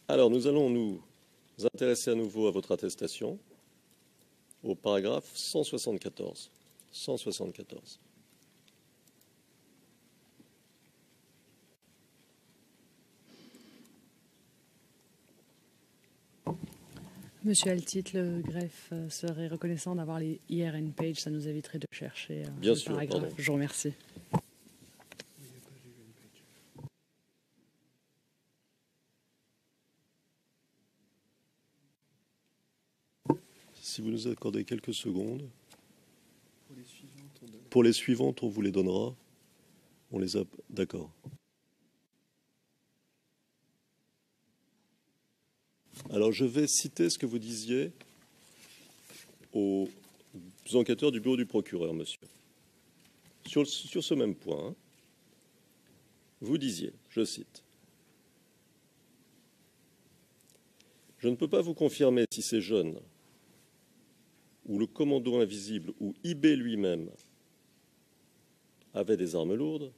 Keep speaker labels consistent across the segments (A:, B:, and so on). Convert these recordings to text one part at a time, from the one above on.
A: Alors, nous allons nous intéresser à nouveau à votre attestation, au paragraphe 174. 174.
B: Monsieur Altit, le greffe serait reconnaissant d'avoir les IRN page, ça nous éviterait de chercher
A: Bien
B: le
A: sûr,
B: paragraphe.
A: pardon.
B: Je vous remercie.
A: Si vous nous accordez quelques secondes. Pour les suivantes, on vous les donnera. On les a. D'accord. Alors, je vais citer ce que vous disiez aux enquêteurs du bureau du procureur, monsieur. Sur ce même point, vous disiez, je cite, « Je ne peux pas vous confirmer si ces jeunes, ou le commando invisible, ou IB lui-même, avaient des armes lourdes,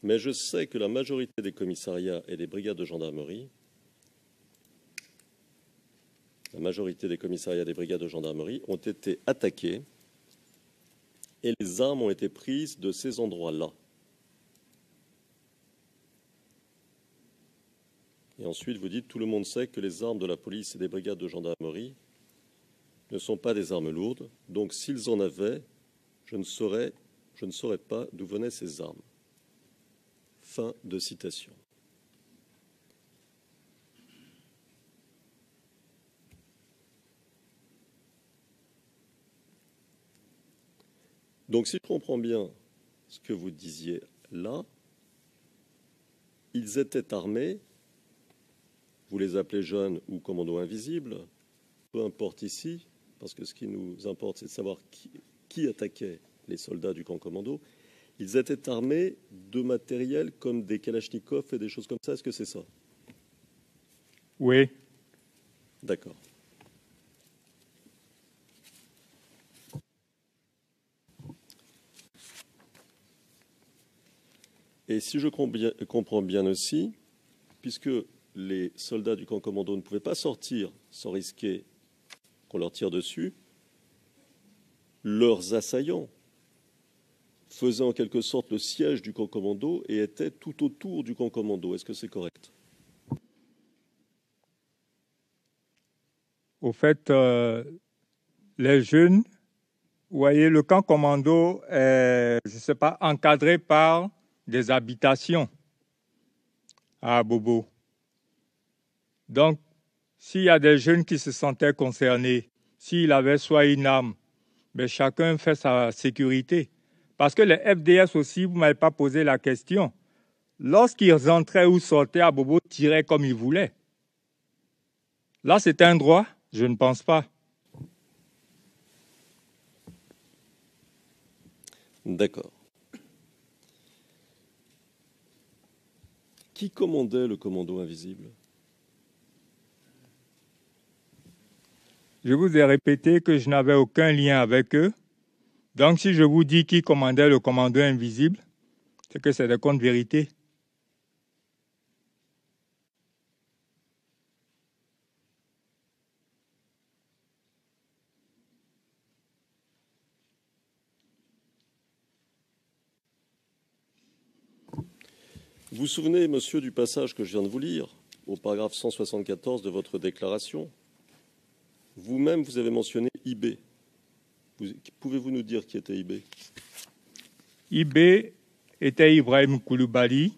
A: mais je sais que la majorité des commissariats et des brigades de gendarmerie ont été attaqués et les armes ont été prises de ces endroits-là. » Et ensuite, vous dites, tout le monde sait que les armes de la police et des brigades de gendarmerie ne sont pas des armes lourdes, donc s'ils en avaient, je ne saurais pas d'où venaient ces armes. Fin de citation. Donc, si je comprends bien ce que vous disiez là, ils étaient armés, vous les appelez jeunes ou commandos invisibles, peu importe ici, parce que ce qui nous importe, c'est de savoir qui attaquait les soldats du camp commando. Ils étaient armés de matériel comme des kalachnikovs et des choses comme ça. Est-ce que c'est ça?
C: Oui.
A: D'accord. Et si je comprends bien aussi, puisque les soldats du camp commando ne pouvaient pas sortir sans risquer qu'on leur tire dessus, leurs assaillants faisaient en quelque sorte le siège du camp commando et étaient tout autour du camp commando. Est-ce que c'est correct?
C: Au fait, les jeunes, vous voyez, le camp commando est, je ne sais pas, encadré par des habitations à Bobo. Donc, s'il y a des jeunes qui se sentaient concernés, s'il avait soit une arme, mais chacun fait sa sécurité. Parce que les FDS aussi, vous ne m'avez pas posé la question. Lorsqu'ils entraient ou sortaient à Bobo, tiraient comme ils voulaient. Là, c'était un droit? Je ne pense pas.
A: D'accord. Qui commandait le commando invisible?
C: Je vous ai répété que je n'avais aucun lien avec eux. Donc, si je vous dis qui commandait le commando invisible, c'est que c'est des contes-vérités.
A: Vous vous souvenez, monsieur, du passage que je viens de vous lire, au paragraphe 174 de votre déclaration? Vous-même, vous avez mentionné IB. Pouvez-vous nous dire qui était IB?
C: IB était Ibrahim Koulibaly,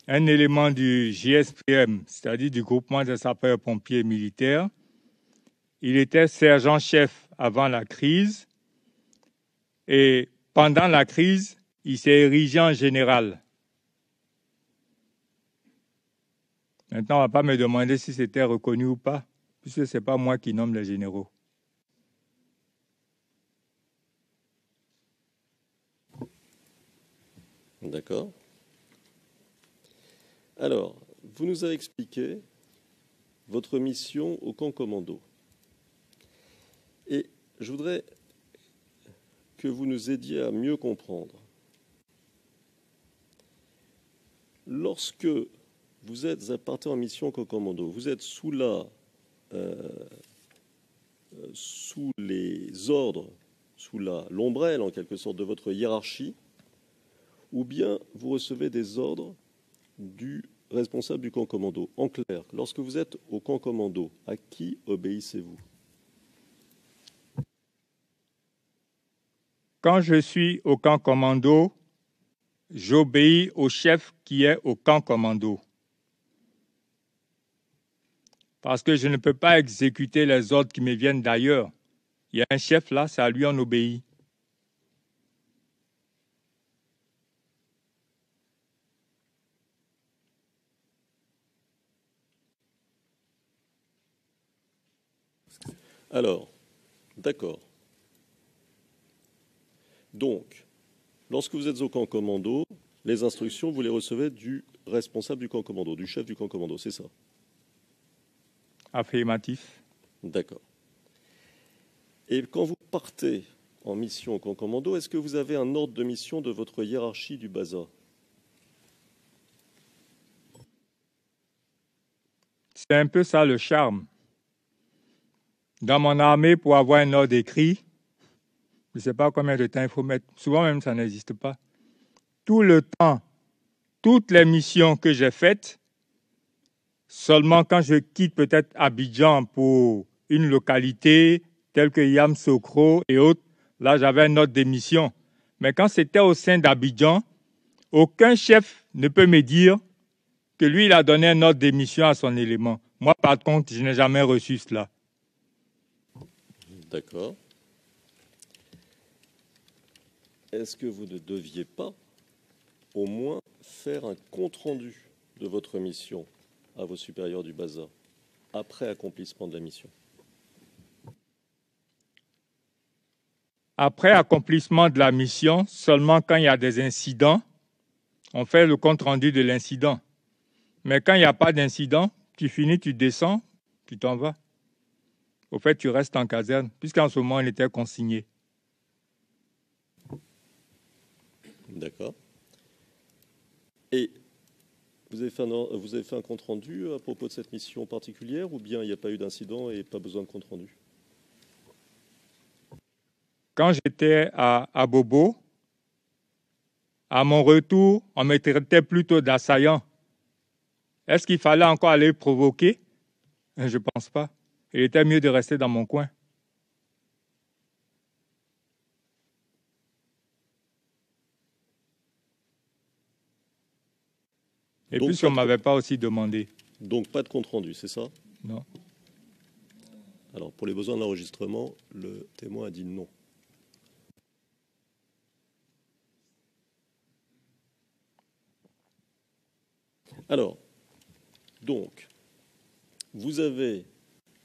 C: un élément du GSPM, c'est-à-dire du groupement des sapeurs-pompiers militaires. Il était sergent-chef avant la crise et pendant la crise, il s'est érigé en général. Maintenant, on ne va pas me demander si c'était reconnu ou pas, puisque ce n'est pas moi qui nomme les généraux.
A: D'accord. Alors, vous nous avez expliqué votre mission au camp commando. Et je voudrais que vous nous aidiez à mieux comprendre. Lorsque vous êtes parti en mission Cocommando, vous êtes sous les ordres, sous l'ombrelle en quelque sorte de votre hiérarchie, ou bien vous recevez des ordres du responsable du camp commando. En clair, lorsque vous êtes au camp commando, à qui obéissez-vous?
C: Quand je suis au camp commando, j'obéis au chef qui est au camp commando. Parce que je ne peux pas exécuter les ordres qui me viennent d'ailleurs. Il y a un chef là, c'est à lui on obéit.
A: Alors, d'accord. Donc, lorsque vous êtes au camp commando, les instructions, vous les recevez du responsable du camp commando, du chef du camp commando, c'est ça?
C: Affirmatif.
A: D'accord. Et quand vous partez en mission au camp commando, est-ce que vous avez un ordre de mission de votre hiérarchie du BASA?
C: C'est un peu ça le charme. Dans mon armée, pour avoir un ordre écrit, je ne sais pas combien de temps il faut mettre. Souvent même, ça n'existe pas. Tout le temps, toutes les missions que j'ai faites, seulement quand je quitte peut-être Abidjan pour une localité telle que Yamoussoukro et autres, là j'avais un ordre de mission. Mais quand c'était au sein d'Abidjan, aucun chef ne peut me dire que lui, il a donné un ordre de mission à son élément. Moi, par contre, je n'ai jamais reçu cela.
A: D'accord. Est-ce que vous ne deviez pas au moins faire un compte-rendu de votre mission à vos supérieurs du BASA après accomplissement de la mission?
C: Après accomplissement de la mission, seulement quand il y a des incidents, on fait le compte-rendu de l'incident. Mais quand il n'y a pas d'incident, tu finis, tu descends, tu t'en vas. Au fait, tu restes en caserne, puisqu'en ce moment, on était consigné.
A: D'accord. Et vous avez fait un compte-rendu à propos de cette mission particulière, ou bien il n'y a pas eu d'incident et pas besoin de compte-rendu?
C: Quand j'étais à Bobo, à mon retour, on me traitait plutôt d'assaillant. Est-ce qu'il fallait encore aller provoquer? Je ne pense pas. Il était mieux de rester dans mon coin. Et
A: Donc,
C: puisqu'on ne m'avait pas aussi demandé.
A: Donc pas de compte-rendu, c'est ça?
C: Non.
A: Alors pour les besoins de l'enregistrement, le témoin a dit non. Alors, donc, vous avez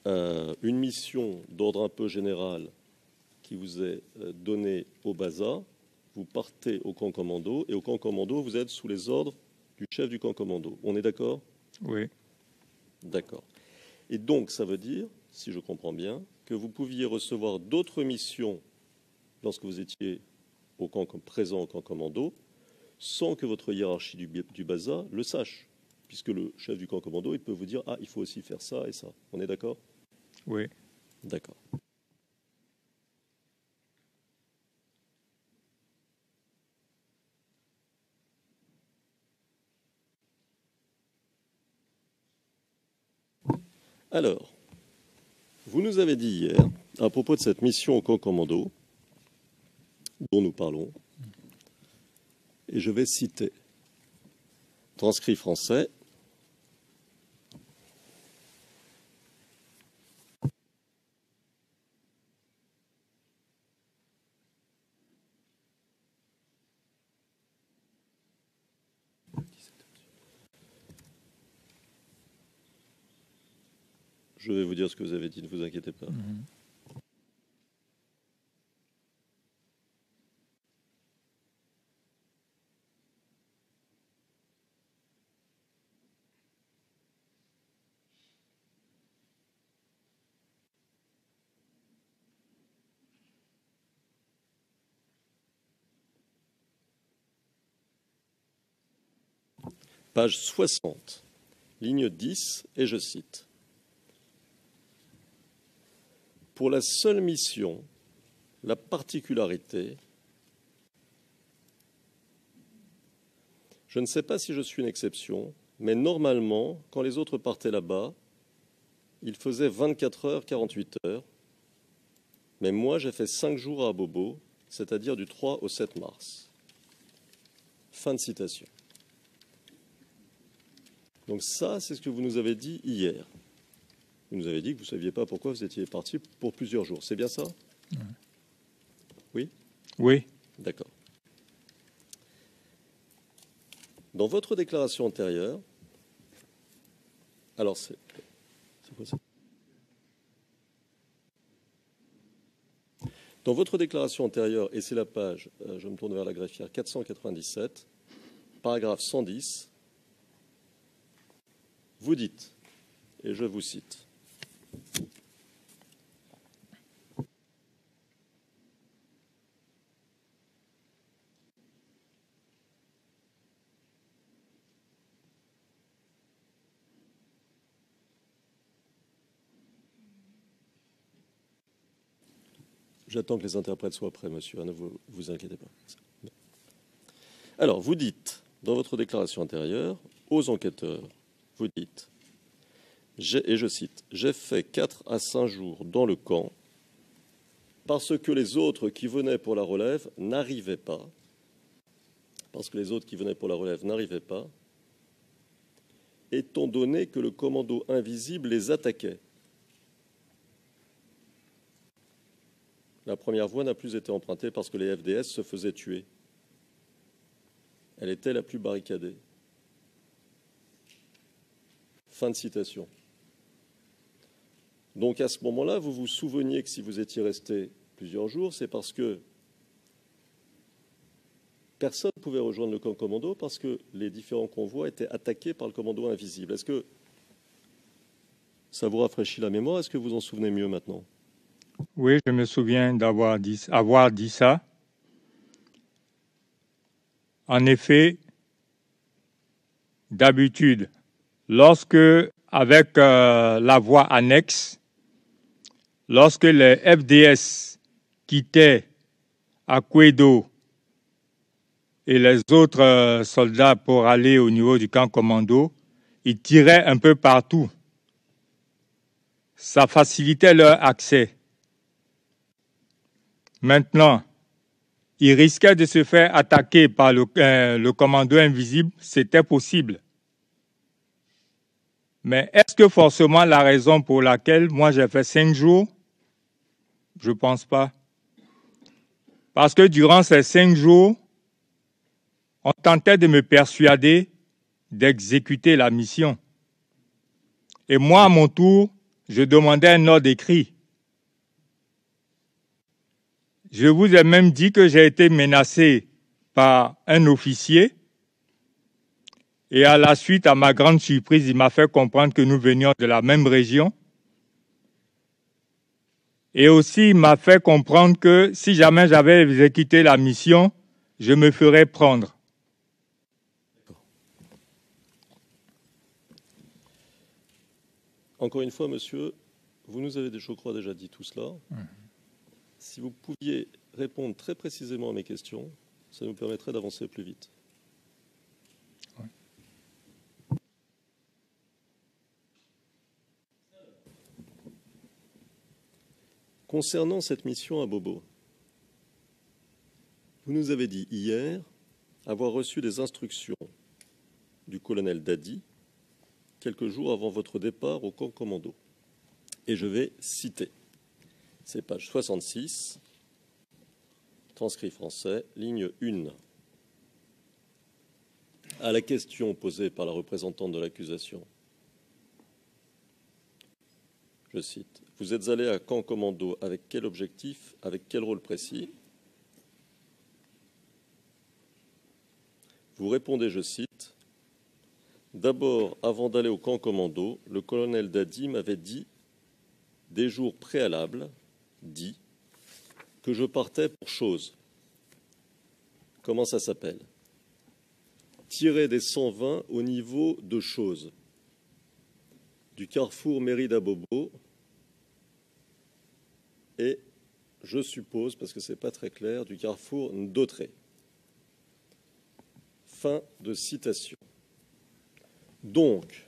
A: une mission d'ordre un peu général qui vous est donnée au BASA. Vous partez au camp commando, et au camp commando, vous êtes sous les ordres du chef du camp commando. On est d'accord?
C: Oui.
A: D'accord. Et donc, ça veut dire, si je comprends bien, que vous pouviez recevoir d'autres missions lorsque vous étiez présent au camp commando, sans que votre hiérarchie du BASA le sache, puisque le chef du camp commando, il peut vous dire « Ah, il faut aussi faire ça et ça ». On est d'accord?
C: Oui.
A: D'accord. Alors, vous nous avez dit hier, à propos de cette mission au camp commando, dont nous parlons, et je vais citer, transcrit français, je vais vous dire ce que vous avez dit, ne vous inquiétez pas. Page 60. ligne 10, et je cite. Pour la seule mission, la particularité, je ne sais pas si je suis une exception, mais normalement, quand les autres partaient là-bas, ils faisaient 24 heures, 48 heures. Mais moi, j'ai fait 5 jours à Bobo, c'est-à-dire du 3 au 7 mars. Fin de citation. Donc ça, c'est ce que vous nous avez dit hier. Vous nous avez dit que vous ne saviez pas pourquoi vous étiez parti pour plusieurs jours. C'est bien ça? Oui?
C: Oui.
A: D'accord. Dans votre déclaration antérieure, alors c'est quoi ça? Dans votre déclaration antérieure, et c'est la page, je me tourne vers la greffière, 497, paragraphe 110, vous dites, et je vous cite, j'attends que les interprètes soient prêts, monsieur, ne vous inquiétez pas. Alors, vous dites, dans votre déclaration antérieure, aux enquêteurs, vous dites, et je cite, « J'ai fait 4 à 5 jours dans le camp parce que les autres qui venaient pour la relève n'arrivaient pas, étant donné que le commando invisible les attaquait. La première voie n'a plus été empruntée parce que les FDS se faisaient tuer. Elle était la plus barricadée. » Fin de citation. Donc à ce moment-là, vous vous souveniez que si vous étiez resté plusieurs jours, c'est parce que personne ne pouvait rejoindre le camp commando parce que les différents convois étaient attaqués par le commando invisible. Est-ce que ça vous rafraîchit la mémoire? Est-ce que vous en souvenez mieux maintenant?
C: Oui, je me souviens avoir dit ça. En effet, d'habitude, lorsque, avec la voie annexe, lorsque les FDS quittaient Akwedo et les autres soldats pour aller au niveau du camp commando, ils tiraient un peu partout. Ça facilitait leur accès. Maintenant, ils risquaient de se faire attaquer par le commando invisible, c'était possible. Mais est-ce que forcément la raison pour laquelle moi j'ai fait 5 jours? Je ne pense pas. Parce que durant ces 5 jours, on tentait de me persuader d'exécuter la mission. Et moi, à mon tour, je demandais un ordre écrit. Je vous ai même dit que j'ai été menacé par un officier. Et à la suite, à ma grande surprise, il m'a fait comprendre que nous venions de la même région. Et aussi, il m'a fait comprendre que si jamais j'avais exécuté la mission, je me ferais prendre.
A: Encore une fois, monsieur, vous nous avez, je crois, déjà dit tout cela. Si vous pouviez répondre très précisément à mes questions, ça nous permettrait d'avancer plus vite. Concernant cette mission à Bobo, vous nous avez dit hier avoir reçu des instructions du colonel Dadi quelques jours avant votre départ au camp commando. Et je vais citer. C'est page 66, transcrit français, ligne 1. À la question posée par la représentante de l'accusation, je cite, « Vous êtes allé à camp commando avec quel objectif, avec quel rôle précis ?» Vous répondez, je cite, « D'abord, avant d'aller au camp commando, le colonel Dadi m'avait dit, des jours préalables, que je partais pour chose. » Comment ça s'appelle? Tirer des 120 au niveau de chose. du carrefour Mérida-Bobo et, je suppose, parce que ce n'est pas très clair, du carrefour Ndautré. Fin de citation. Donc,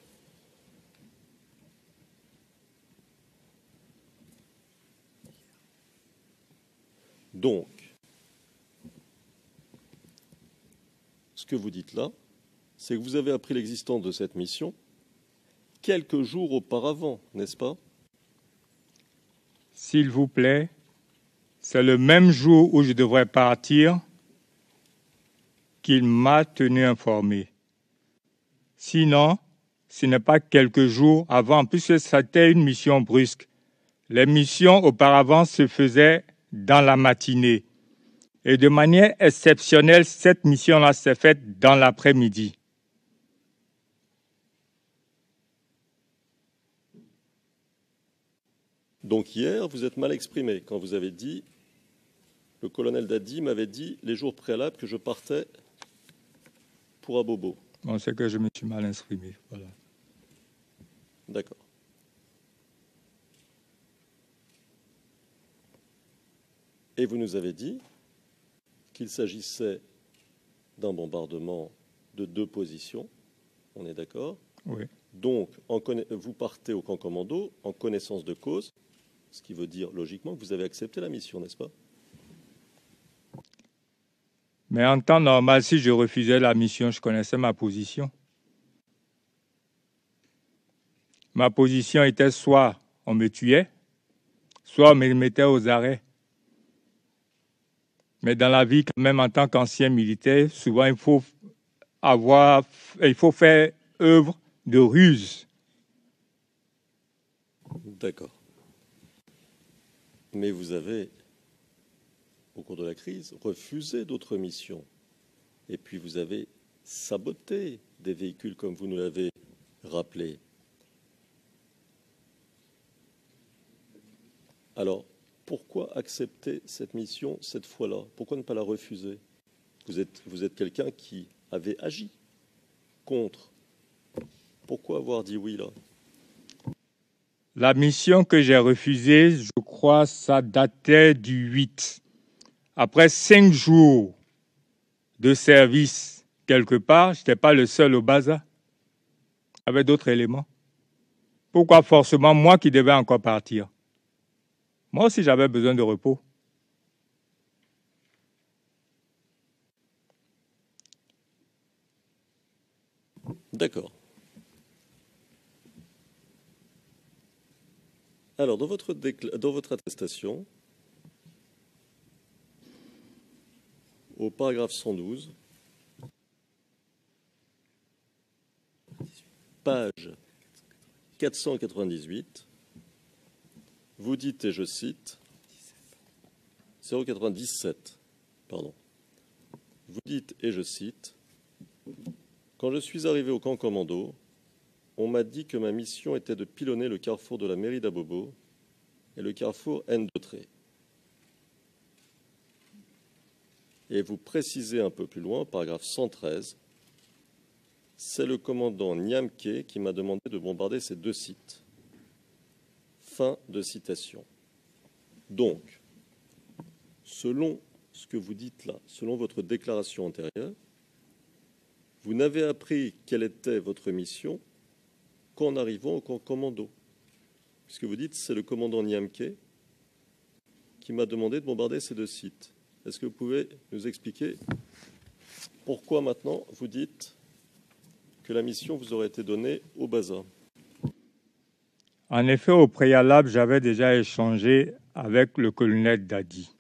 A: ce que vous dites là, c'est que vous avez appris l'existence de cette mission quelques jours auparavant, n'est-ce pas?
C: S'il vous plaît, c'est le même jour où je devrais partir qu'il m'a tenu informé. Sinon, ce n'est pas quelques jours avant, puisque c'était une mission brusque. Les missions auparavant se faisaient dans la matinée. Et de manière exceptionnelle, cette mission-là s'est faite dans l'après-midi.
A: Donc hier, vous êtes mal exprimé quand vous avez dit, le colonel Dadi m'avait dit les jours préalables que je partais pour Abobo.
C: Bon, c'est que je me suis mal exprimé. Voilà.
A: D'accord. Et vous nous avez dit qu'il s'agissait d'un bombardement de 2 positions. On est d'accord?
C: Oui.
A: Donc, vous partez au camp commando en connaissance de cause, ce qui veut dire logiquement que vous avez accepté la mission, n'est-ce pas?
C: Mais en temps normal, si je refusais la mission, je connaissais ma position. Ma position était soit on me tuait, soit on me mettait aux arrêts. Mais dans la vie, quand même, en tant qu'ancien militaire, souvent il faut faire œuvre de ruse.
A: D'accord. Mais vous avez, au cours de la crise, refusé d'autres missions. Et puis vous avez saboté des véhicules, comme vous nous l'avez rappelé. Alors, pourquoi accepter cette mission cette fois-là? Pourquoi ne pas la refuser? Vous êtes quelqu'un qui avait agi contre. Pourquoi avoir dit oui là?
C: La mission que j'ai refusée, je crois, ça datait du 8. Après 5 jours de service quelque part, je n'étais pas le seul au bazar. Il y avait d'autres éléments. Pourquoi forcément moi qui devais encore partir? Moi aussi, j'avais besoin de repos.
A: D'accord. Alors, dans votre attestation, au paragraphe 112, page 498, vous dites, et je cite, 097, pardon. Vous dites, et je cite, « Quand je suis arrivé au camp commando, on m'a dit que ma mission était de pilonner le carrefour de la Mérida-Bobo et le carrefour Ndautré. » Et vous précisez un peu plus loin, paragraphe 113, « C'est le commandant Niamke qui m'a demandé de bombarder ces 2 sites. » Fin de citation. Donc, selon ce que vous dites là, selon votre déclaration antérieure, vous n'avez appris quelle était votre mission qu'en arrivant au camp commando. Puisque vous dites, c'est le commandant Niamke qui m'a demandé de bombarder ces 2 sites. Est-ce que vous pouvez nous expliquer pourquoi maintenant vous dites que la mission vous aurait été donnée au bazar?
C: En effet, au préalable, j'avais déjà échangé avec le colonel Dadi.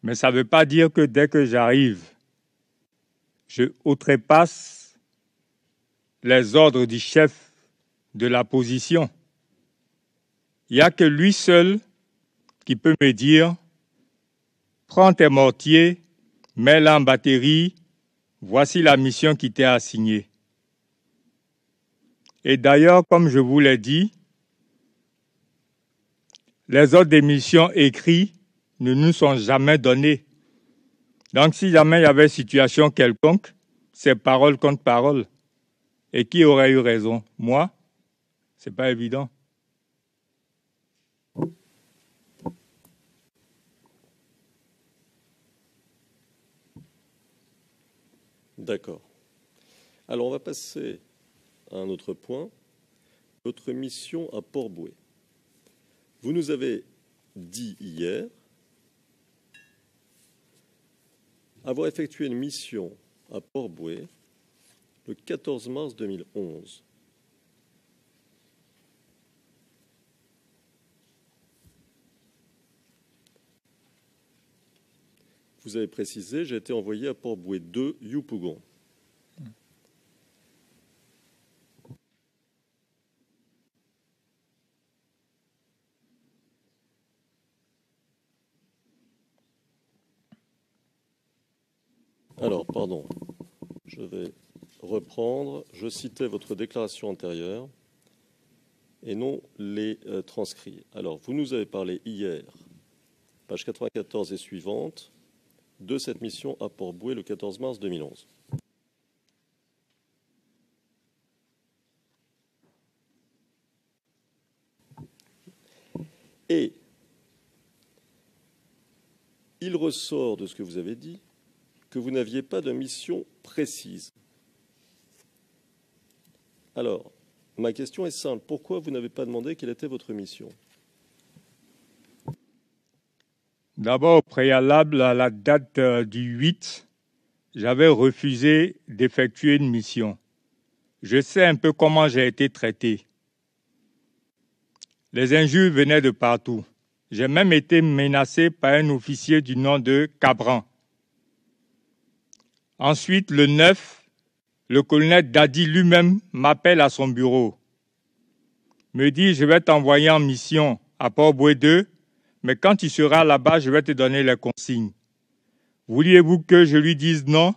C: Mais ça ne veut pas dire que dès que j'arrive, je outrepasse les ordres du chef de la position. Il n'y a que lui seul qui peut me dire « Prends tes mortiers, mets-les en batterie, voici la mission qui t'est assignée. » Et d'ailleurs, comme je vous l'ai dit, les ordres des missions écrits ne nous sont jamais donnés. Donc, si jamais il y avait situation quelconque, c'est parole contre parole. Et qui aurait eu raison? Moi C'est pas évident.
A: D'accord. Alors, on va passer à un autre point. Votre mission à Port-Bouët. Vous nous avez dit hier avoir effectué une mission à Port-Bouët le 14 mars 2011. Vous avez précisé, j'ai été envoyé à Port-Bouët 2, Yopougon. Alors, pardon, je vais reprendre. Je citais votre déclaration antérieure et non les transcrits. Alors, vous nous avez parlé hier, page 94 et suivante, de cette mission à Port-Bouët le 14 mars 2011. Et il ressort de ce que vous avez dit que vous n'aviez pas de mission précise. Alors, ma question est simple. Pourquoi vous n'avez pas demandé quelle était votre mission?
C: D'abord, au préalable à la date du 8, j'avais refusé d'effectuer une mission. Je sais un peu comment j'ai été traité. Les injures venaient de partout. J'ai même été menacé par un officier du nom de Cabran. Ensuite, le 9, le colonel Dadi lui-même m'appelle à son bureau. Me dit, je vais t'envoyer en mission à Port-Bouët 2, mais quand tu seras là-bas, je vais te donner les consignes. Vouliez-vous que je lui dise non?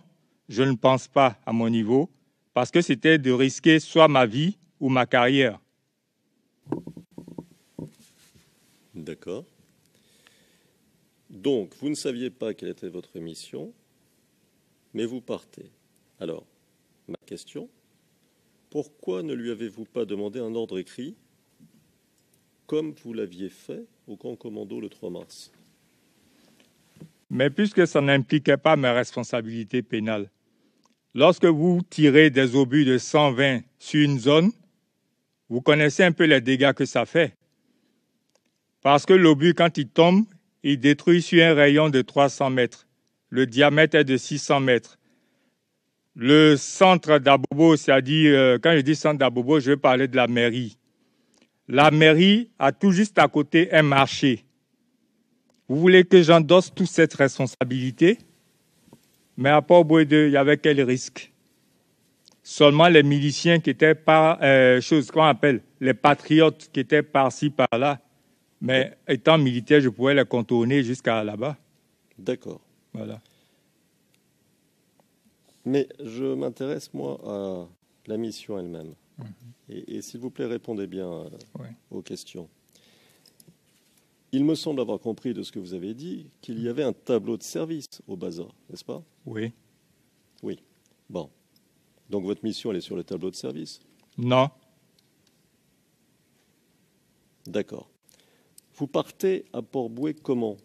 C: Je ne pense pas à mon niveau, parce que c'était de risquer soit ma vie ou ma carrière.
A: D'accord. Donc, vous ne saviez pas quelle était votre mission, mais vous partez. Alors, ma question, pourquoi ne lui avez-vous pas demandé un ordre écrit, comme vous l'aviez fait au camp commando le 3 mars?
C: Mais puisque ça n'impliquait pas mes responsabilités pénales, lorsque vous tirez des obus de 120 sur une zone, vous connaissez un peu les dégâts que ça fait. Parce que l'obus, quand il tombe, il détruit sur un rayon de 300 mètres. Le diamètre est de 600 mètres. Le centre d'Abobo, c'est-à-dire, quand je dis centre d'Abobo, je vais parler de la mairie. La mairie a tout juste à côté un marché. Vous voulez que j'endosse toute cette responsabilité? Mais à Port-Bouët 2, il y avait quel risque? Seulement les miliciens qui étaient par chose qu'on appelle les patriotes qui étaient par-ci, par-là. Mais étant militaire, je pouvais les contourner jusqu'à là-bas.
A: D'accord.
C: Voilà.
A: Mais je m'intéresse, moi, à la mission elle-même. Et s'il vous plaît, répondez bien aux questions. Il me semble avoir compris de ce que vous avez dit qu'il y avait un tableau de service au bazar, n'est-ce pas?
C: Oui.
A: Oui. Bon. Donc votre mission, elle est sur le tableau de service?
C: Non.
A: D'accord. Vous partez à Port-Bouët comment?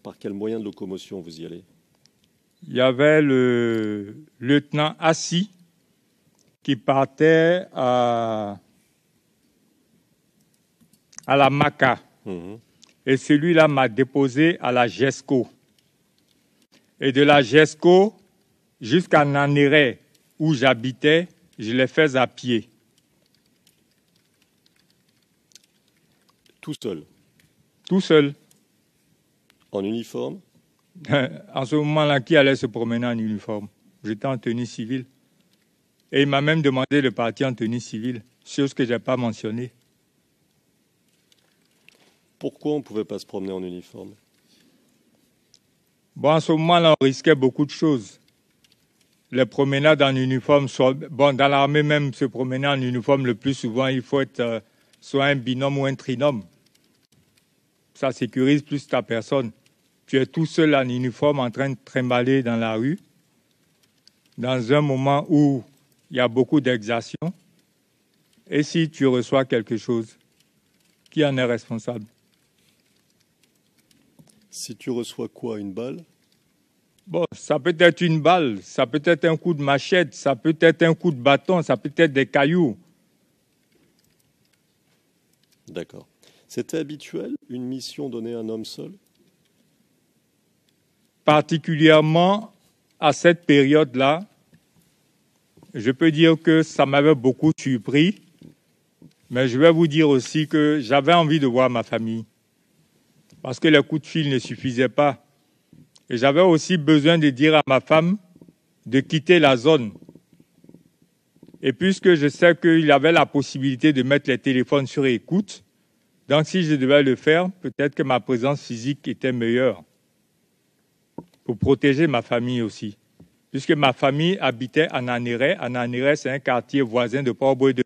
A: Par quel moyen de locomotion vous y allez?
C: Il y avait le lieutenant Assis qui partait à la Maca. Et celui-là m'a déposé à la GESCO. Et de la GESCO jusqu'à Nanéré, où j'habitais, je l'ai fait à pied.
A: Tout seul?
C: Tout seul.
A: En uniforme?
C: En ce moment-là, qui allait se promener en uniforme? J'étais en tenue civile. Et il m'a même demandé de partir en tenue civile, chose que je n'ai pas mentionnée.
A: Pourquoi on ne pouvait pas se promener en uniforme?
C: Bon, en ce moment-là, on risquait beaucoup de choses. Les promenades en uniforme, dans l'armée même, se promener en uniforme, le plus souvent, il faut être soit un binôme ou un trinôme. Ça sécurise plus ta personne. Tu es tout seul en uniforme en train de trimballer dans la rue, dans un moment où il y a beaucoup d'exactions. Et si tu reçois quelque chose, qui en est responsable?
A: Si tu reçois quoi, une balle?
C: Bon, ça peut être une balle, ça peut être un coup de machette, ça peut être un coup de bâton, ça peut être des cailloux.
A: D'accord. C'était habituel, une mission donnée à un homme seul?
C: Particulièrement à cette période-là, je peux dire que ça m'avait beaucoup surpris, mais je vais vous dire aussi que j'avais envie de voir ma famille, parce que les coups de fil ne suffisaient pas. Et j'avais aussi besoin de dire à ma femme de quitter la zone. Et puisque je sais qu'il y avait la possibilité de mettre les téléphones sur écoute, donc si je devais le faire, peut-être que ma présence physique était meilleure pour protéger ma famille aussi. Puisque ma famille habitait à Nanéré. À Nanéré, c'est un quartier voisin de Port-Boué 2.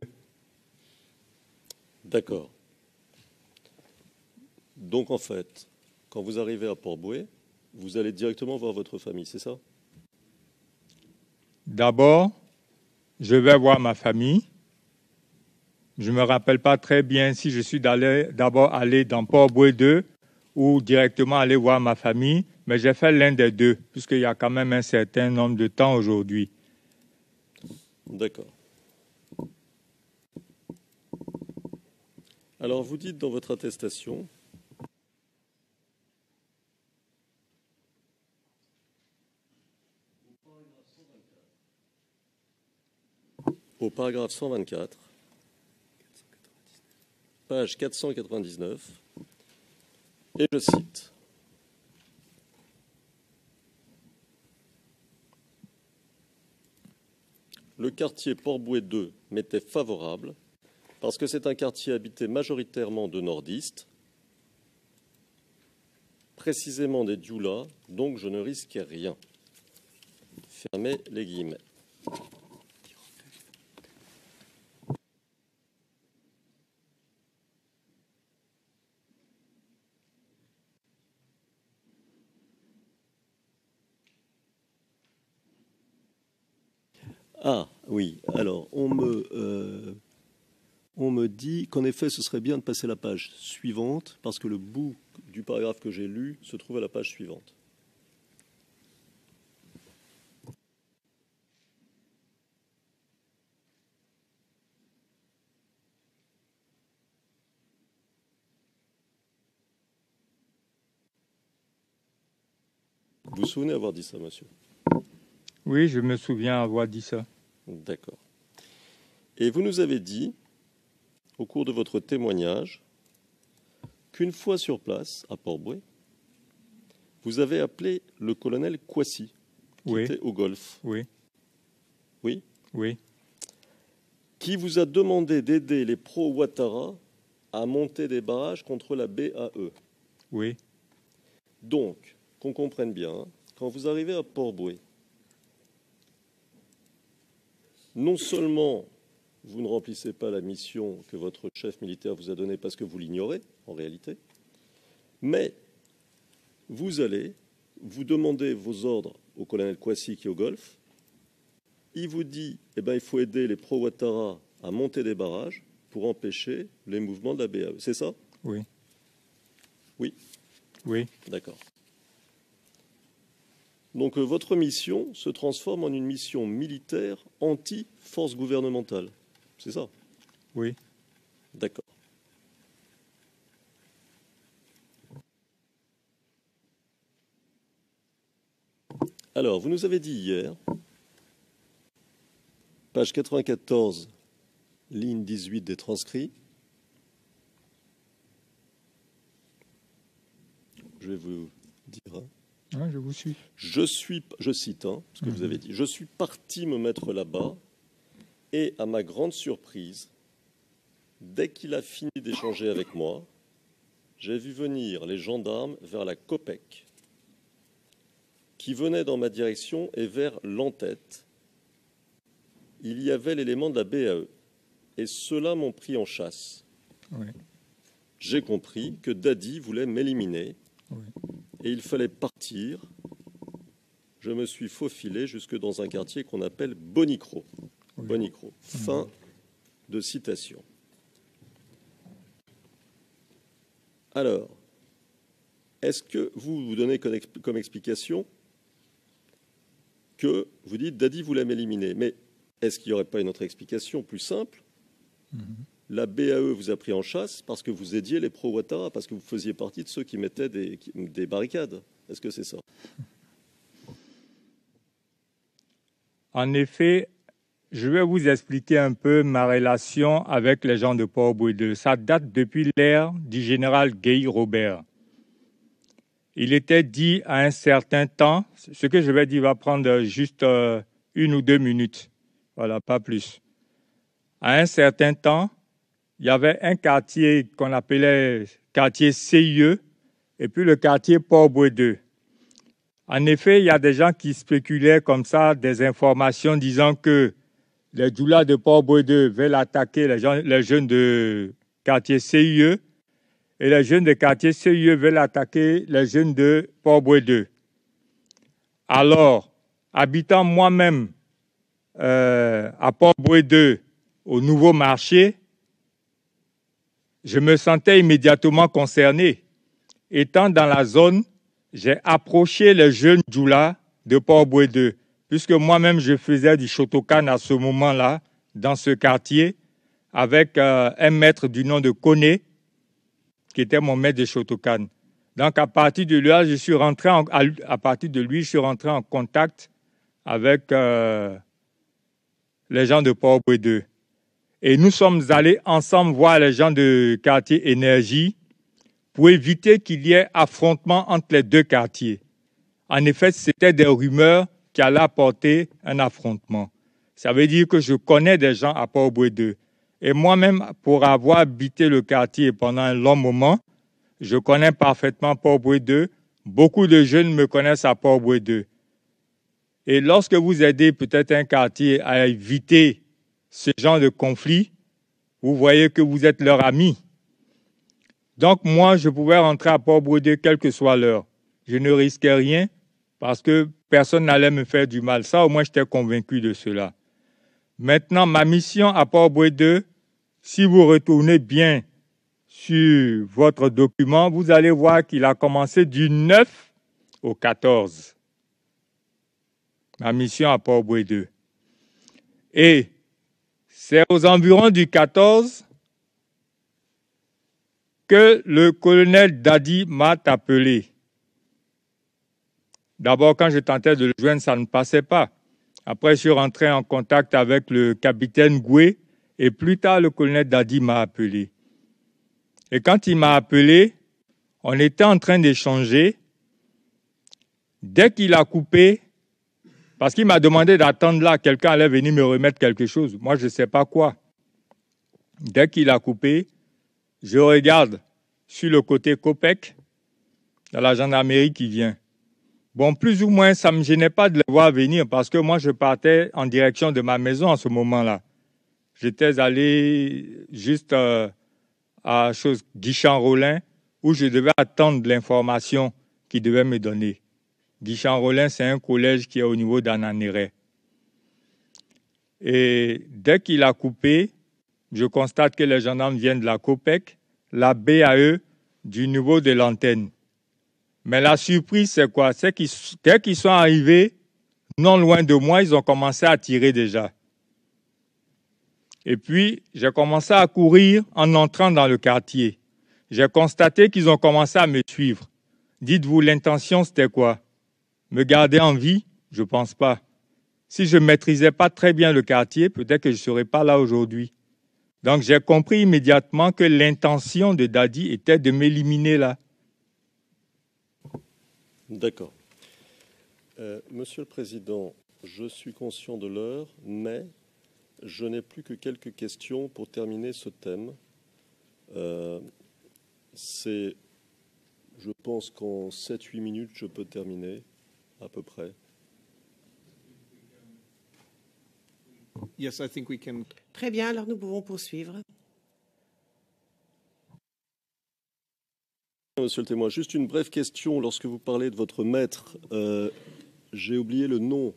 A: D'accord. Donc en fait, quand vous arrivez à Port-Boué, vous allez directement voir votre famille, c'est ça?
C: D'abord, je vais voir ma famille. Je ne me rappelle pas très bien si je suis d'abord allé dans Port-Boué 2 ou directement aller voir ma famille, mais j'ai fait l'un des deux, puisqu'il y a quand même un certain nombre de temps aujourd'hui.
A: D'accord. Alors vous dites dans votre attestation, au paragraphe 124, page 499, et je cite: le quartier Port-Boué 2 m'était favorable parce que c'est un quartier habité majoritairement de nordistes, précisément des Dioula, donc je ne risquais rien. Fermez les guillemets. Ah oui, alors on me dit qu'en effet ce serait bien de passer la page suivante parce que le bout du paragraphe que j'ai lu se trouve à la page suivante. Vous vous souvenez avoir dit ça, monsieur?
C: Oui, je me souviens avoir dit ça.
A: D'accord. Et vous nous avez dit, au cours de votre témoignage, qu'une fois sur place, à Port-Boué, vous avez appelé le colonel Kouassi, qui était au Golfe.
C: Oui.
A: Oui?
C: Oui.
A: Qui vous a demandé d'aider les pro-Ouattara à monter des barrages contre la BAE.
C: Oui.
A: Donc, qu'on comprenne bien, quand vous arrivez à Port-Boué, non seulement vous ne remplissez pas la mission que votre chef militaire vous a donnée parce que vous l'ignorez, en réalité, mais vous allez, vous demandez vos ordres au colonel Kouassi qui est au Golfe, il vous dit, il faut aider les pro-Ouattara à monter des barrages pour empêcher les mouvements de la BAE. C'est ça?
C: Oui.
A: Oui.
C: Oui.
A: D'accord. Donc votre mission se transforme en une mission militaire anti-force gouvernementale. C'est ça?
C: Oui.
A: D'accord. Alors, vous nous avez dit hier, page 94, ligne 18 des transcrits. Je vais vous dire.
C: Ah, je vous suis.
A: Je cite ce que vous avez dit. Je suis parti me mettre là-bas et, à ma grande surprise, dès qu'il a fini d'échanger avec moi, j'ai vu venir les gendarmes vers la COPEC, qui venaient dans ma direction et vers l'entête. Il y avait l'élément de la BAE, et ceux-là m'ont pris en chasse.
C: Oui.
A: J'ai compris que Dadi voulait m'éliminer,
C: Oui.
A: et il fallait partir. Je me suis faufilé jusque dans un quartier qu'on appelle Bonicro.
C: Oui.
A: Bonicro. Fin de citation. Alors, est-ce que vous donnez comme explication que vous dites Dadi, vous l'avez éliminé, mais est-ce qu'il n'y aurait pas une autre explication plus simple? La BAE vous a pris en chasse parce que vous aidiez les pro-Ouattara, parce que vous faisiez partie de ceux qui mettaient des barricades. Est-ce que c'est ça?
C: En effet, je vais vous expliquer un peu ma relation avec les gens de Port-Bouedeux. Ça date depuis l'ère du général Guy Robert. Il était dit à un certain temps, ce que je vais dire va prendre juste 1 ou 2 minutes, voilà, pas plus. À un certain temps, il y avait un quartier qu'on appelait quartier CIE et puis le quartier Port-Bouedeux. En effet, il y a des gens qui spéculaient comme ça des informations disant que les djoulas de Port-Bouedeux veulent attaquer les jeunes de quartier CIE et les jeunes de quartier CIE veulent attaquer les jeunes de Port-Bouedeux. Alors, habitant moi-même à Port-Bouedeux, au Nouveau Marché, je me sentais immédiatement concerné. Étant dans la zone, j'ai approché les jeunes djoulas de Port-Bouedeux, puisque moi-même je faisais du Shotokan à ce moment-là, dans ce quartier, avec un maître du nom de Koné, qui était mon maître de Shotokan. Donc à partir de là, je suis rentré en contact avec les gens de Port-Bouedeux. Et nous sommes allés ensemble voir les gens de quartier Énergie pour éviter qu'il y ait affrontement entre les deux quartiers. En effet, c'était des rumeurs qui allaient apporter un affrontement. Ça veut dire que je connais des gens à Port-Bouedeux. Et moi-même, pour avoir habité le quartier pendant un long moment, je connais parfaitement Port-Bouedeux. Beaucoup de jeunes me connaissent à Port-Bouedeux. Et lorsque vous aidez peut-être un quartier à éviter ce genre de conflit, vous voyez que vous êtes leur ami. Donc moi, je pouvais rentrer à Port-Bouedeux quelle que soit l'heure. Je ne risquais rien parce que personne n'allait me faire du mal. Ça, au moins, j'étais convaincu de cela. Maintenant, ma mission à Port-Bouedeux, si vous retournez bien sur votre document, vous allez voir qu'il a commencé du 9 au 14. Ma mission à Port-Bouedeux. Et c'est aux environs du 14 que le colonel Dadi m'a appelé. D'abord, quand je tentais de le joindre, ça ne passait pas. Après, je suis rentré en contact avec le capitaine Goué et plus tard, le colonel Dadi m'a appelé. Et quand il m'a appelé, on était en train d'échanger. Dès qu'il a coupé, parce qu'il m'a demandé d'attendre là, quelqu'un allait venir me remettre quelque chose. Moi, je ne sais pas quoi. Dès qu'il a coupé, je regarde sur le côté COPEC, dans la gendarmerie qui vient. Bon, plus ou moins, ça ne me gênait pas de les voir venir parce que moi, je partais en direction de ma maison en ce moment-là. J'étais allé juste à Guichamp-Rollin où je devais attendre l'information qu'ils devaient me donner. Guichamp-Rollin, c'est un collège qui est au niveau d'Ananéré. Et dès qu'il a coupé, je constate que les gendarmes viennent de la COPEC, la BAE du niveau de l'antenne. Mais la surprise, c'est quoi? C'est que dès qu'ils sont arrivés, non loin de moi, ils ont commencé à tirer déjà. Et puis, j'ai commencé à courir en entrant dans le quartier. J'ai constaté qu'ils ont commencé à me suivre. Dites-vous, l'intention, c'était quoi? Me garder en vie? Je ne pense pas. Si je ne maîtrisais pas très bien le quartier, peut-être que je ne serais pas là aujourd'hui. Donc, j'ai compris immédiatement que l'intention de Dadi était de m'éliminer là.
A: D'accord. Monsieur le Président, je suis conscient de l'heure, mais je n'ai plus que quelques questions pour terminer ce thème. Je pense qu'en 7-8 minutes, je peux terminer, à peu près.
D: Yes, I think we can.
E: Très bien, alors nous pouvons poursuivre.
A: Monsieur le témoin, juste une brève question. Lorsque vous parlez de votre maître, j'ai oublié le nom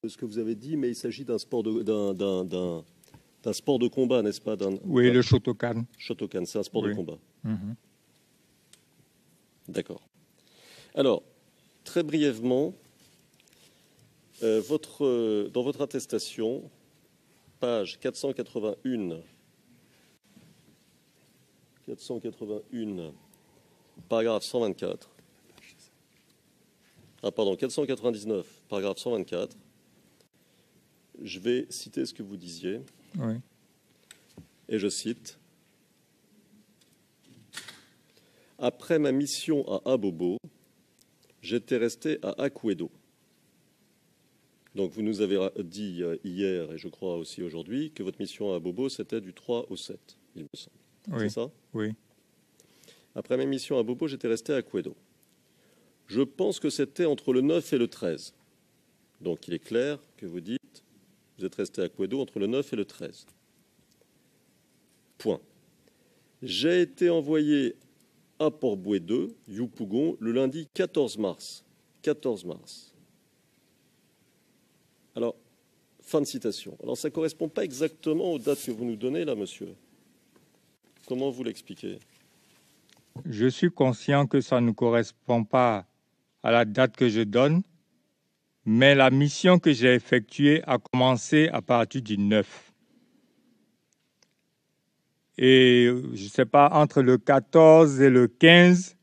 A: de ce que vous avez dit, mais il s'agit d'un d'un sport de combat, n'est-ce pas?
C: Oui, le Shotokan.
A: Shotokan, c'est un sport de combat. D'accord. Alors, très brièvement, dans votre attestation, page 481, paragraphe 124, 499, paragraphe 124, je vais citer ce que vous disiez.
C: Oui.
A: Et je cite: après ma mission à Abobo, j'étais resté à Akwedo. Donc vous nous avez dit hier, et je crois aussi aujourd'hui, que votre mission à Abobo, c'était du 3 au 7, il me semble.
C: Oui.
A: C'est ça?
C: Oui.
A: Après ma mission à Abobo, j'étais resté à Akwedo. Je pense que c'était entre le 9 et le 13. Donc il est clair que vous dites, vous êtes resté à Akwedo entre le 9 et le 13. Point. J'ai été envoyé à Port-Boué 2, Yopougon, le lundi 14 mars. 14 mars. Alors, fin de citation. Alors, ça ne correspond pas exactement aux dates que vous nous donnez, là, monsieur. Comment vous l'expliquez?
C: Je suis conscient que ça ne correspond pas à la date que je donne, mais la mission que j'ai effectuée a commencé à partir du 9. Et je ne sais pas, entre le 14 et le 15,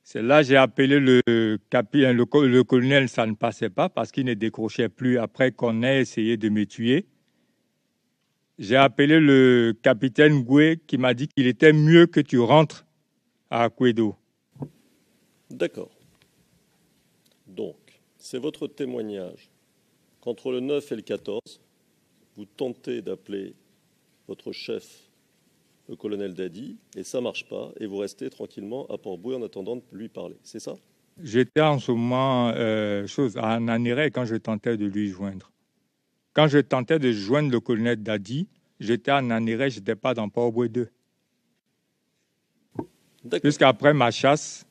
C: c'est là que j'ai appelé le colonel, ça ne passait pas parce qu'il ne décrochait plus après qu'on ait essayé de me tuer. J'ai appelé le capitaine Goué qui m'a dit qu'il était mieux que tu rentres à Akwedo.
A: D'accord. Donc, c'est votre témoignage qu'entre le 9 et le 14, vous tentez d'appeler votre chef, le colonel Dadi, et ça ne marche pas, et vous restez tranquillement à Port-Boué en attendant de lui parler. C'est ça?
C: J'étais en ce moment à Nanéré quand je tentais de lui joindre. Quand je tentais de joindre le colonel Dadi, j'étais à Nanéré, je n'étais pas dans Port-Boué 2. Jusqu'après ma chasse,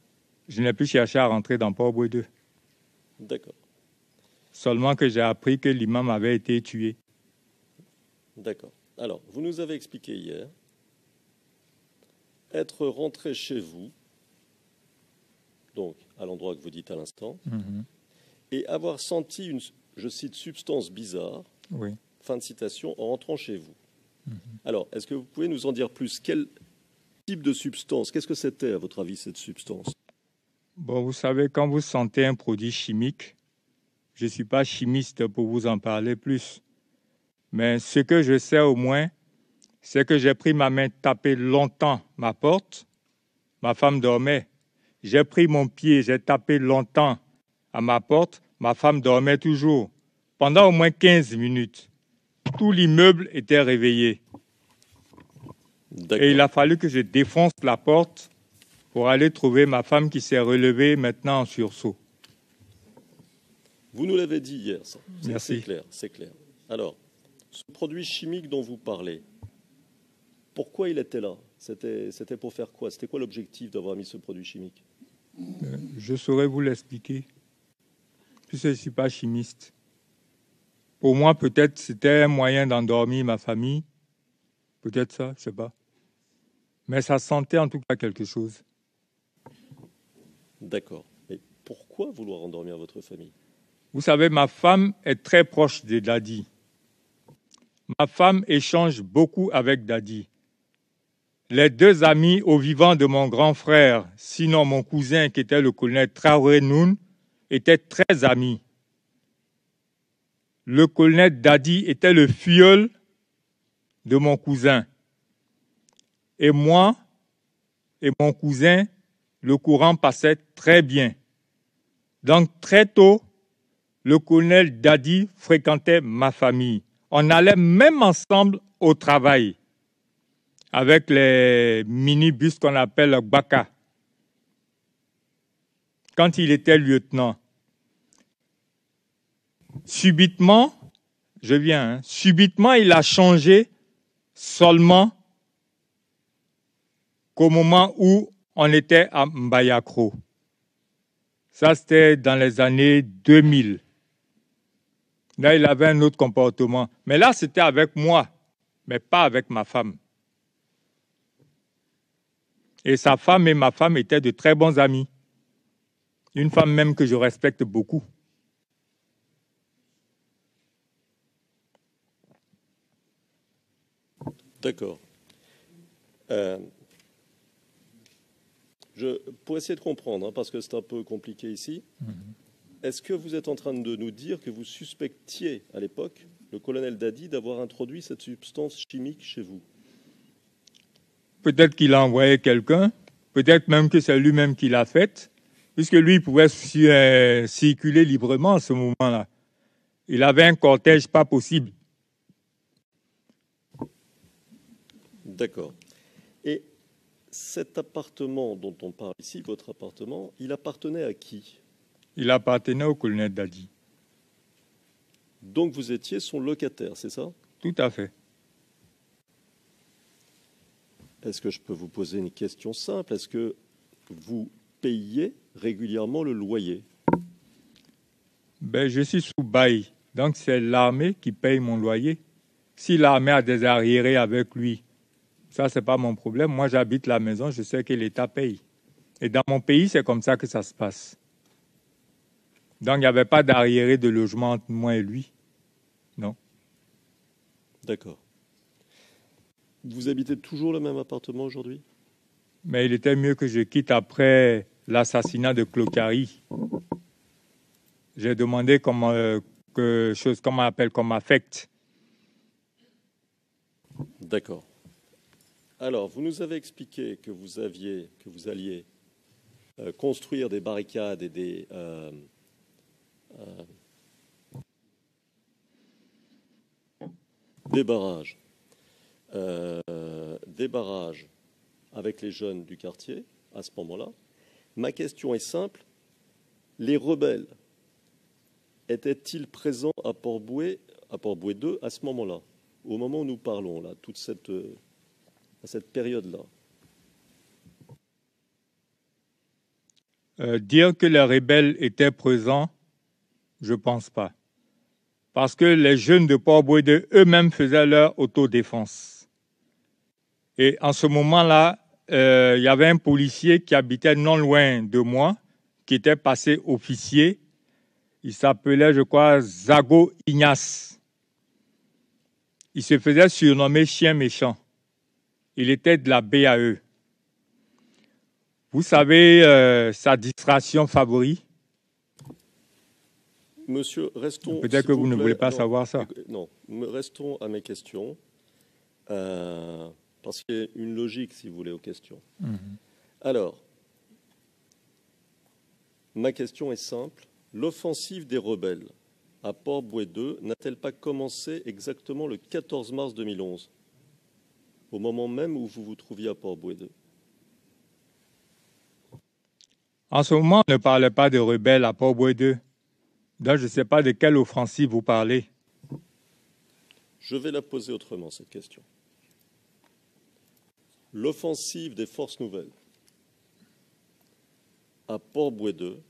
C: je n'ai plus cherché à rentrer dans Port-Boué 2.
A: D'accord.
C: Seulement que j'ai appris que l'imam avait été tué.
A: D'accord. Alors, vous nous avez expliqué hier être rentré chez vous, donc à l'endroit que vous dites à l'instant, et avoir senti une, je cite, substance bizarre,
C: oui.
A: Fin de citation, en rentrant chez vous. Alors, est-ce que vous pouvez nous en dire plus? Quel type de substance? Qu'est-ce que c'était, à votre avis, cette substance?
C: Bon, vous savez, quand vous sentez un produit chimique, je ne suis pas chimiste pour vous en parler plus. Mais ce que je sais au moins, c'est que j'ai pris ma main, tapé longtemps ma porte. Ma femme dormait. J'ai pris mon pied, j'ai tapé longtemps à ma porte. Ma femme dormait toujours. Pendant au moins 15 minutes, tout l'immeuble était réveillé. Et il a fallu que je défonce la porte pour aller trouver ma femme qui s'est relevée maintenant en sursaut.
A: Vous nous l'avez dit hier, ça.
C: Merci.
A: C'est clair. Alors, ce produit chimique dont vous parlez, pourquoi il était là? C'était pour faire quoi? C'était quoi l'objectif d'avoir mis ce produit chimique?
C: Je saurais vous l'expliquer, puisque je ne suis pas chimiste. Pour moi, peut-être c'était un moyen d'endormir ma famille. Peut-être ça, je ne sais pas. Mais ça sentait en tout cas quelque chose.
A: D'accord. Mais pourquoi vouloir endormir votre famille?
C: Vous savez, ma femme est très proche de Dadi. Ma femme échange beaucoup avec Dadi. Les deux amis au vivant de mon grand frère, sinon mon cousin qui était le colonel Traoré Noun, étaient très amis. Le colonel Dadi était le filleul de mon cousin. Et moi et mon cousin, le courant passait très bien. Donc très tôt, le colonel Dadi fréquentait ma famille. On allait même ensemble au travail avec les minibus qu'on appelle Baka. Quand il était lieutenant, subitement, subitement il a changé seulement qu'au moment où on était à Mbayakro. Ça, c'était dans les années 2000. Là, il avait un autre comportement. Mais là, c'était avec moi. mais pas avec ma femme. Et sa femme et ma femme étaient de très bons amis. Une femme même que je respecte beaucoup.
A: D'accord. Pour essayer de comprendre, parce que c'est un peu compliqué ici, est-ce que vous êtes en train de nous dire que vous suspectiez à l'époque le colonel Dadi d'avoir introduit cette substance chimique chez vous?
C: Peut-être qu'il a envoyé quelqu'un, peut-être même que c'est lui-même qui l'a faite, puisque lui, il pouvait circuler librement à ce moment-là. Il avait un cortège pas possible.
A: D'accord. Et cet appartement dont on parle ici, votre appartement, il appartenait à qui?
C: Il appartenait au colonel Dadi.
A: Donc vous étiez son locataire, c'est ça?
C: Tout à fait.
A: Est-ce que je peux vous poser une question simple? Est-ce que vous payiez régulièrement le loyer?
C: Je suis sous bail, donc c'est l'armée qui paye mon loyer. Si l'armée a des arriérés avec lui, ça, c'est pas mon problème. Moi, j'habite la maison, je sais que l'État paye. Et dans mon pays, c'est comme ça que ça se passe. Donc, il n'y avait pas d'arriéré de logement entre moi et lui. Non.
A: D'accord. Vous habitez toujours le même appartement aujourd'hui?
C: Mais il était mieux que je quitte après l'assassinat de Clocari. J'ai demandé comment on appelle comme affect.
A: D'accord. Alors, vous nous avez expliqué que vous alliez construire des barricades et des barrages avec les jeunes du quartier à ce moment-là. Ma question est simple. Les rebelles étaient-ils présents à Port-Bouët 2 à ce moment-là, au moment où nous parlons, là, à cette période-là?
C: Dire que les rebelles étaient présents, je ne pense pas. Parce que les jeunes de Port-Bouët 2 eux-mêmes faisaient leur autodéfense. Et en ce moment-là, il y avait un policier qui habitait non loin de moi, qui était passé officier. Il s'appelait, je crois, Zago Ignace. Il se faisait surnommer chien méchant. Il était de la BAE. Vous savez sa distraction favorite?
A: Monsieur, restons...
C: Peut-être que vous ne voulez pas savoir ça.
A: Non, restons à mes questions, parce qu'il y a une logique, si vous voulez, aux questions. Alors, ma question est simple. L'offensive des rebelles à Port-Bouët 2 n'a-t-elle pas commencé exactement le 14 mars 2011, au moment même où vous vous trouviez à Port-Bouët 2?
C: En ce moment, on ne parlait pas de rebelles à Port-Bouët 2. Donc, je ne sais pas de quelle offensive vous parlez.
A: Je vais la poser autrement, cette question. L'offensive des forces nouvelles à Port-Bouët 2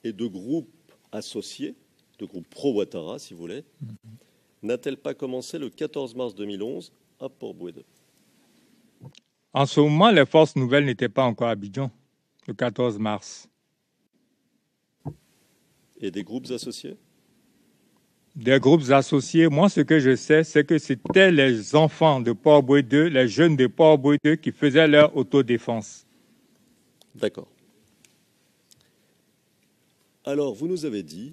A: et de groupes associés, de groupes pro-Ouattara, si vous voulez, n'a-t-elle pas commencé le 14 mars 2011 à Port-Bouët 2?
C: En ce moment, les forces nouvelles n'étaient pas encore à Abidjan, le 14 mars.
A: Et des groupes associés?
C: Des groupes associés, moi, ce que je sais, c'est que c'était les enfants de Port-Bouët 2, les jeunes de Port-Bouët 2 qui faisaient leur autodéfense.
A: D'accord. Alors, vous nous avez dit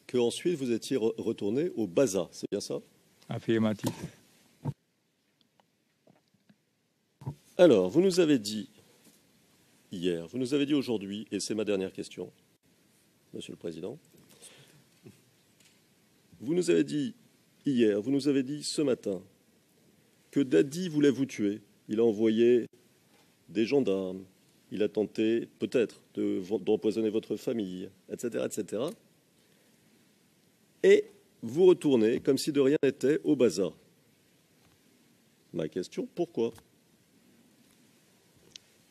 A: qu'ensuite vous étiez retourné au Baza, c'est bien ça?
C: Affirmatif.
A: Alors, vous nous avez dit hier, vous nous avez dit aujourd'hui, et c'est ma dernière question, Monsieur le Président, vous nous avez dit hier, vous nous avez dit ce matin que Dadi voulait vous tuer. Il a envoyé des gendarmes, il a tenté peut-être d'empoisonner votre famille, etc., etc. Et vous retournez comme si de rien n'était au bazar. Ma question, pourquoi?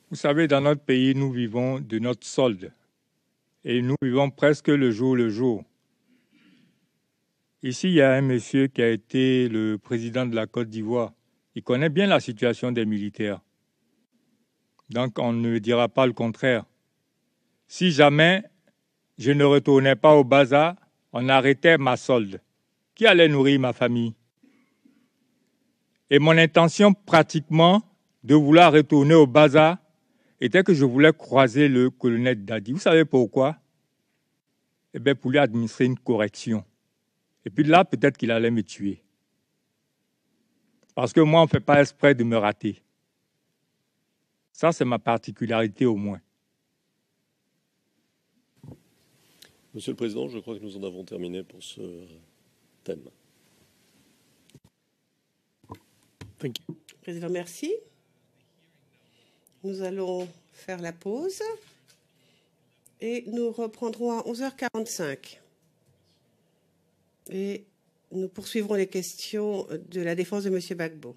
C: Vous savez, dans notre pays, nous vivons de notre solde. Et nous vivons presque le jour le jour. Ici, il y a un monsieur qui a été le président de la Côte d'Ivoire. Il connaît bien la situation des militaires. Donc, on ne dira pas le contraire. Si jamais je ne retournais pas au bazar, on arrêtait ma solde. Qui allait nourrir ma famille? Et mon intention, pratiquement, de vouloir retourner au bazar, était que je voulais croiser le colonel Dadi. Vous savez pourquoi? Eh bien, pour lui administrer une correction. Et puis là, peut-être qu'il allait me tuer. Parce que moi, on ne fait pas exprès de me rater. Ça, c'est ma particularité au moins.
A: Monsieur le Président, je crois que nous en avons terminé pour ce thème.
E: Président, merci. Nous allons faire la pause et nous reprendrons à 11h45. Et nous poursuivrons les questions de la défense de M. Gbagbo.